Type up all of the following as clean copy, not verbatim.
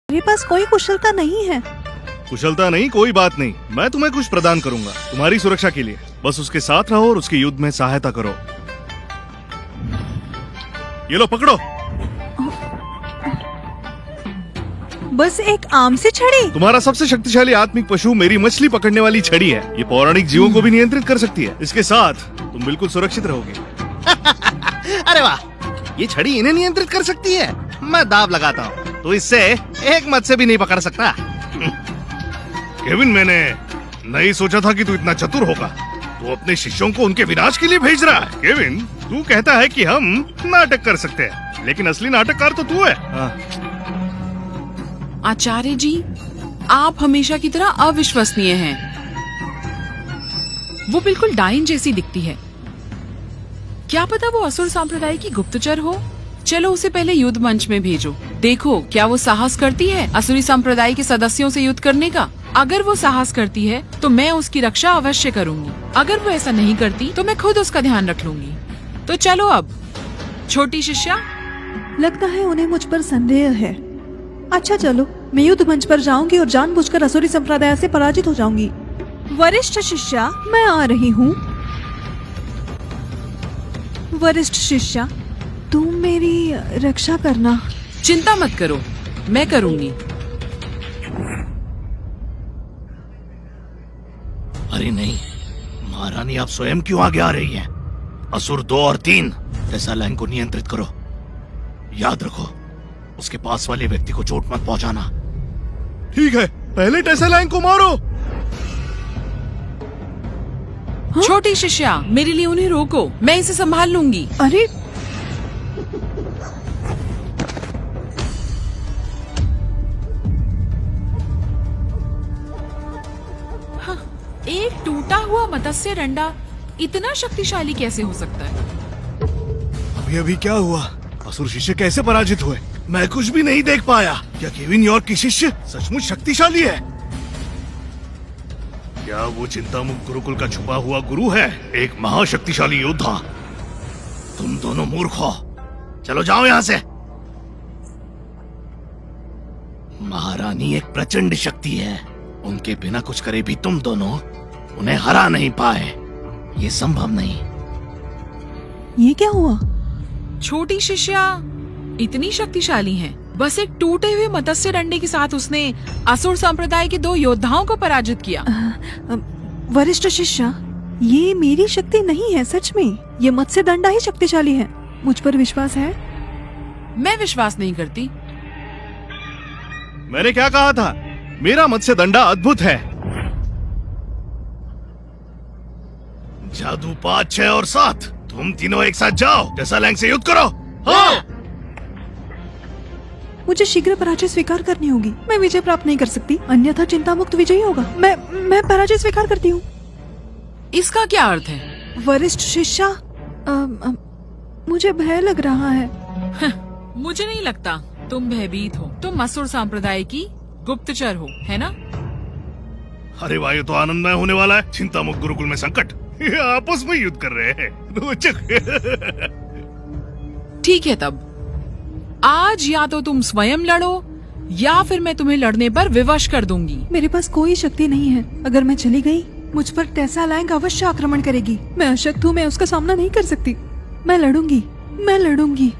मेरे पास कोई कुशलता नहीं है। कुशलता नहीं, कोई बात नहीं, मैं तुम्हें कुछ प्रदान करूंगा तुम्हारी सुरक्षा के लिए। बस उसके साथ रहो और उसके युद्ध में सहायता करो। ये लो पकड़ो। बस एक आम से छड़ी? तुम्हारा सबसे शक्तिशाली आत्मिक पशु मेरी मछली पकड़ने वाली छड़ी है। ये पौराणिक जीवों को भी नियंत्रित कर सकती है। इसके साथ तुम बिल्कुल सुरक्षित रहोगे। अरे वाह, ये छड़ी इन्हें नियंत्रित कर सकती है। मैं दाव लगाता हूँ तो इससे एक मत्स्य भी नहीं पकड़ सकता। केविन, मैंने नहीं सोचा था कि तू इतना चतुर होगा। तू अपने शिष्यों को उनके विनाश के लिए भेज रहा है। केविन, तू कहता है कि हम नाटक कर सकते हैं, लेकिन असली नाटककार तो तू है। आचार्य जी, आप हमेशा की तरह अविश्वसनीय हैं। वो बिल्कुल डाइन जैसी दिखती है। क्या पता वो असुर संप्रदाय की गुप्तचर हो। चलो उसे पहले युद्ध मंच में भेजो। देखो क्या वो साहस करती है असुरी संप्रदाय के सदस्यों से युद्ध करने का। अगर वो साहस करती है तो मैं उसकी रक्षा अवश्य करूंगी। अगर वो ऐसा नहीं करती तो मैं खुद उसका ध्यान रख लूंगी। तो चलो अब छोटी शिष्या। लगता है उन्हें मुझ पर संदेह है। अच्छा चलो, मैं युद्ध मंच पर जाऊंगी और जानबूझकर असुरी संप्रदाय से पराजित हो जाऊंगी। वरिष्ठ शिष्या, मैं आ रही हूँ। वरिष्ठ शिष्या, तुम मेरी रक्षा करना। चिंता मत करो, मैं करूंगी। अरे नहीं, महारानी आप स्वयं क्यों आगे आ रही हैं? असुर 2 और 3 टेसालैंग को नियंत्रित करो। याद रखो, उसके पास वाले व्यक्ति को चोट मत पहुंचाना। ठीक है, पहले टेसालैंग को मारो। छोटी शिष्या, मेरे लिए उन्हें रोको, मैं इसे संभाल लूंगी। अरे एक टूटा हुआ मत्स्य डंडा इतना शक्तिशाली कैसे हो सकता है? अभी अभी क्या हुआ? असुर शिष्य कैसे पराजित हुए? मैं कुछ भी नहीं देख पाया। क्या केविन यॉर्क की शिष्य सचमुच शक्तिशाली है? क्या वो चिंतामुक्त गुरुकुल का छुपा हुआ गुरु है, एक महाशक्तिशाली योद्धा? तुम दोनों मूर्ख हो, चलो जाओ यहाँ से। महारानी एक प्रचंड शक्ति है, उनके बिना कुछ करे भी तुम दोनों उन्हें हरा नहीं पाए। ये संभव नहीं। ये क्या हुआ? छोटी शिष्या इतनी शक्तिशाली हैं। बस एक टूटे हुए मत्स्य डंडे के साथ उसने असुर संप्रदाय के 2 योद्धाओं को पराजित किया। वरिष्ठ शिष्या, ये मेरी शक्ति नहीं है। सच में ये मत्स्य दंडा ही शक्तिशाली है। मुझ पर विश्वास है? मैं विश्वास नहीं करती। मैंने क्या कहा था? मेरा मत्स्य दंडा अद्भुत है। जादू 5, 6 और 7, तुम तीनों एक साथ जाओ, टेसालैंग से युद्ध करो। हाँ। मुझे शीघ्र पराजय स्वीकार करनी होगी। मैं विजय प्राप्त नहीं कर सकती, अन्यथा चिंता मुक्त विजयी होगा। मैं पराजय स्वीकार करती हूँ। इसका क्या अर्थ है? वरिष्ठ शिष्या, मुझे भय लग रहा है। मुझे नहीं लगता तुम भयभीत हो। तुम असुर संप्रदाय की गुप्तचर हो, है ना? अरे वाह, ये तो आनंदमय होने वाला है। चिंतामुक्त गुरुकुल में संकट, ये आपस में युद्ध कर रहे हैं। रोचक। ठीक है, तब आज या तो तुम स्वयं लड़ो या फिर मैं तुम्हें लड़ने पर विवश कर दूंगी। मेरे पास कोई शक्ति नहीं है। अगर मैं चली गई, मुझ पर टेसालैंग अवश्य आक्रमण करेगी। मैं अशक्त हूँ, मैं उसका सामना नहीं कर सकती। मैं लड़ूंगी, मैं लड़ूंगी।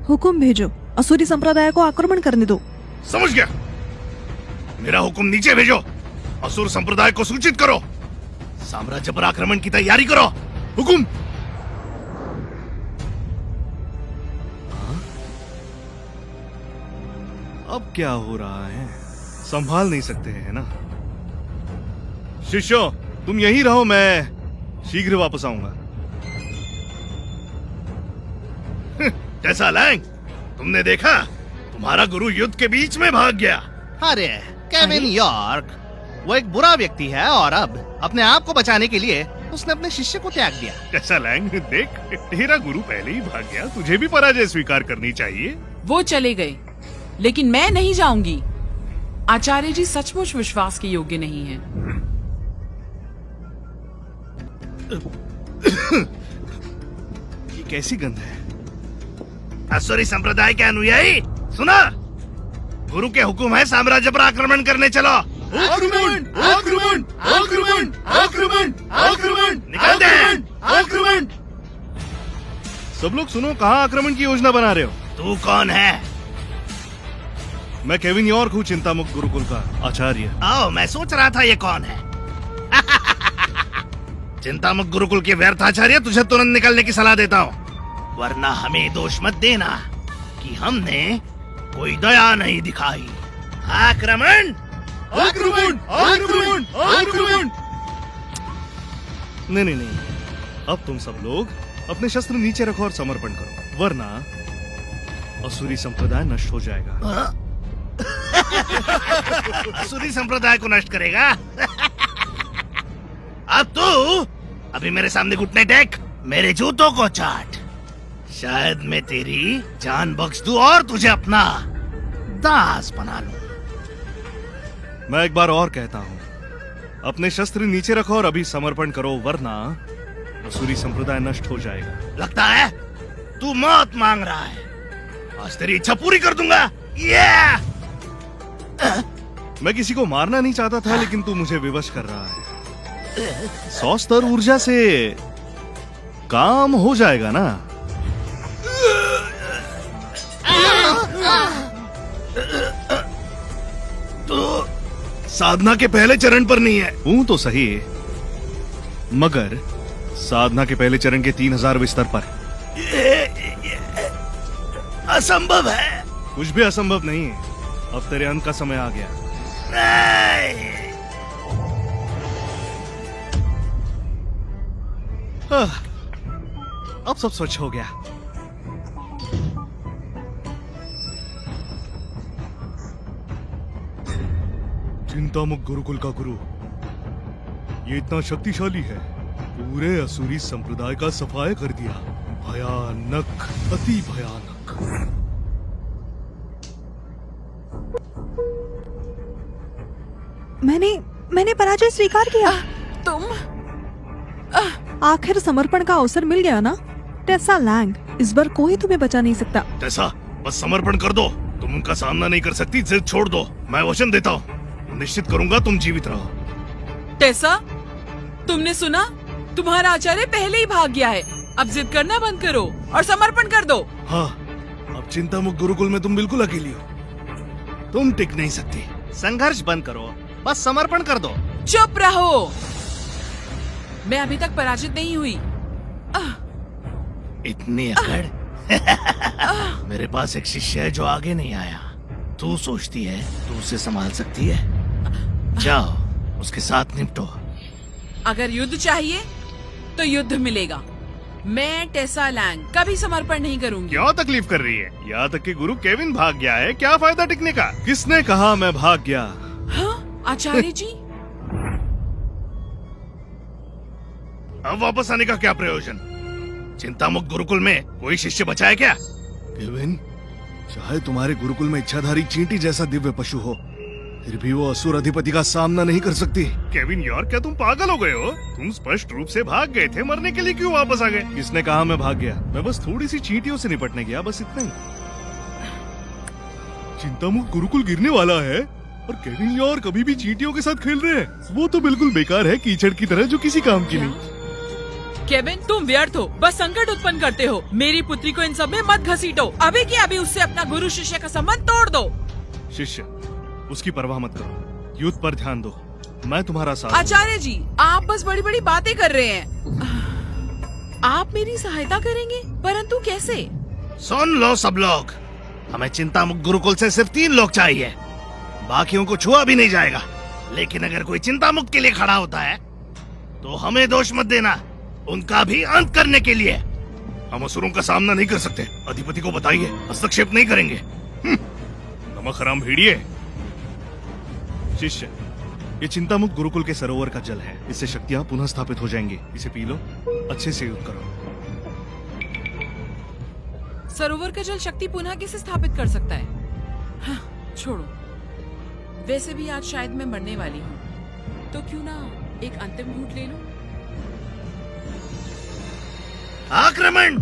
हुक्म भेजो, असुरी संप्रदाय को आक्रमण करने दो। समझ गया। मेरा हुक्म नीचे भेजो। असुर संप्रदाय को सूचित करो। साम्राज्य पर आक्रमण की तैयारी करो। हुकुम। अब क्या हो रहा है? संभाल नहीं सकते हैं ना? शिष्यों, तुम यहीं रहो, मैं शीघ्र वापस आऊंगा। टेसालैंग, तुमने देखा? तुम्हारा गुरु युद्ध के बीच में भाग गया। अरे केविन यॉर्क, वो एक बुरा व्यक्ति है और अब अपने आप को बचाने के लिए उसने अपने शिष्य को त्याग दिया। टेसालैंग, देख, तेरा गुरु पहले ही भाग गया, तुझे भी पराजय स्वीकार करनी चाहिए। वो चले गए, लेकिन मैं नहीं जाऊंगी। आचार्य जी सचमुच विश्वास के योग्य नहीं हैं। ये कैसी गंध है? असुरी संप्रदाय के अनुयायी सुना, गुरु के हुक्म है साम्राज्य पर आक्रमण करने चलो। आक्रमण आक्रमण आक्रमण आक्रमण आक्रमण निकल दे। आक्रमण। सब लोग सुनो, कहाँ आक्रमण की योजना बना रहे हो? तू कौन है? मैं केविन यॉर्क हूँ, चिंतामुक्त गुरुकुल का आचार्य। आओ, मैं सोच रहा था ये कौन है। चिंतामुक्त गुरुकुल के व्यर्थ आचार्य, तुझे तुरंत निकलने की सलाह देता हूँ, वरना हमें दोष मत देना कि हमने कोई दया नहीं दिखाई। आक्रमण आक्रमण आक्रमण आक्रमण। नहीं नहीं नहीं, अब तुम सब लोग अपने शस्त्र नीचे रखो और समर्पण करो, वरना असुरी संप्रदाय नष्ट हो जाएगा। असुरी संप्रदाय को नष्ट करेगा? अब तू अभी मेरे सामने घुटने टेक, मेरे जूतों को चाट, शायद मैं तेरी जान बख्श दूं और तुझे अपना दास बना लूं। मैं एक बार और कहता हूँ, अपने शस्त्र नीचे रखो और अभी समर्पण करो, वरना असुरी संप्रदाय नष्ट हो जाएगा। लगता है तू मौत मांग रहा है, आज तेरी इच्छा पूरी कर दूंगा। ये मैं किसी को मारना नहीं चाहता था, लेकिन तू मुझे विवश कर रहा है। 100 स्तर ऊर्जा से काम हो जाएगा ना? तो साधना के पहले चरण पर नहीं है। हूं तो सही, मगर साधना के पहले चरण के 3000 बिस्तर पर। ये असंभव है। कुछ भी असंभव नहीं है, अब तेरे अंत का समय आ गया। नहीं। अब सब स्वच्छ हो गया। चिंतामुक्त गुरुकुल का गुरु, ये इतना शक्तिशाली है, पूरे असुरी संप्रदाय का सफाया कर दिया। भयानक, अति भयानक। मैंने पराजय स्वीकार किया। तुम आखिर समर्पण का अवसर मिल गया ना? टेसा लैंग, इस बार कोई तुम्हें बचा नहीं सकता। टेसा, बस समर्पण कर दो। तुम उनका सामना नहीं कर सकती, जिद छोड़ दो। मैं वचन देता हूँ, निश्चित करूंगा तुम जीवित रहो। टेसा, तुमने सुना? तुम्हारा आचार्य पहले ही भाग गया है। अब जिद करना बंद करो और समर्पण कर दो। हाँ, अब चिंतामुक्त गुरुकुल में तुम बिल्कुल अकेली हो, तुम टिक नहीं सकती। संघर्ष बंद करो, बस समर्पण कर दो। चुप रहो, मैं अभी तक पराजित नहीं हुई। इतनी अकड़। मेरे पास एक शिष्य है जो आगे नहीं आया। तू सोचती है तू उसे संभाल सकती है? जाओ, उसके साथ निपटो। अगर युद्ध चाहिए तो युद्ध मिलेगा। मैं टेसा लैंग कभी समर्पण नहीं करूंगी। क्यों तकलीफ कर रही है? यहाँ तक कि गुरु केविन भाग गया है, क्या फायदा टिकने का? किसने कहा मैं भाग गया? हाँ, आचार्य जी। अब वापस आने का क्या प्रयोजन? चिंतामुक्त गुरुकुल में कोई शिष्य बचा है क्या? केविन, चाहे तुम्हारे गुरुकुल में इच्छाधारी चींटी जैसा दिव्य पशु हो, फिर भी वो असुर अधिपति का सामना नहीं कर सकती। केविन यार, क्या तुम पागल हो गए हो? तुम स्पष्ट रूप से भाग गए थे, मरने के लिए क्यों वापस आ गए? किसने कहा मैं भाग गया? मैं बस थोड़ी सी चींटियों से निपटने गया, बस इतना ही। चिंतामुक्त गुरुकुल गिरने वाला है और केविन यार कभी भी चींटियों के साथ खेल रहे हैं। वो तो बिल्कुल बेकार है, कीचड़ की तरह जो किसी काम की नहीं। केविन, तुम व्यर्थ हो, बस संकट उत्पन्न करते हो। मेरी पुत्री को इन सब में मत घसीटो। अभी की अभी उससे अपना गुरु शिष्य का संबंध तोड़ दो। शिष्य, उसकी परवाह मत करो, युद्ध पर ध्यान दो, मैं तुम्हारा साथ। आचार्य जी, आप बस बड़ी बड़ी बातें कर रहे हैं। आप मेरी सहायता करेंगे, परंतु कैसे? सुन लो सब लोग, हमें चिंतामुक्त गुरुकुल से सिर्फ 3 लोग चाहिए, बाकियों को छुआ भी नहीं जाएगा। लेकिन अगर कोई चिंतामुक्त के लिए खड़ा होता है तो हमें दोष मत देना, उनका भी अंत करने के लिए। हम असुरों का सामना नहीं कर सकते, अधिपति को बताइए, हस्तक्षेप नहीं करेंगे। नमक हराम भेड़िए। शिष्य, ये चिंतामुक्त गुरुकुल के सरोवर का जल है, इससे शक्तियां पुनः स्थापित हो जाएंगी। इसे पी लो, अच्छे से युद्ध करो। सरोवर का जल शक्ति पुनः कैसे स्थापित कर सकता है? हाँ, छोड़ो। वैसे भी आज शायद मैं मरने वाली हूँ, तो क्यों ना एक अंतिम घूंट ले लूं? आक्रमण!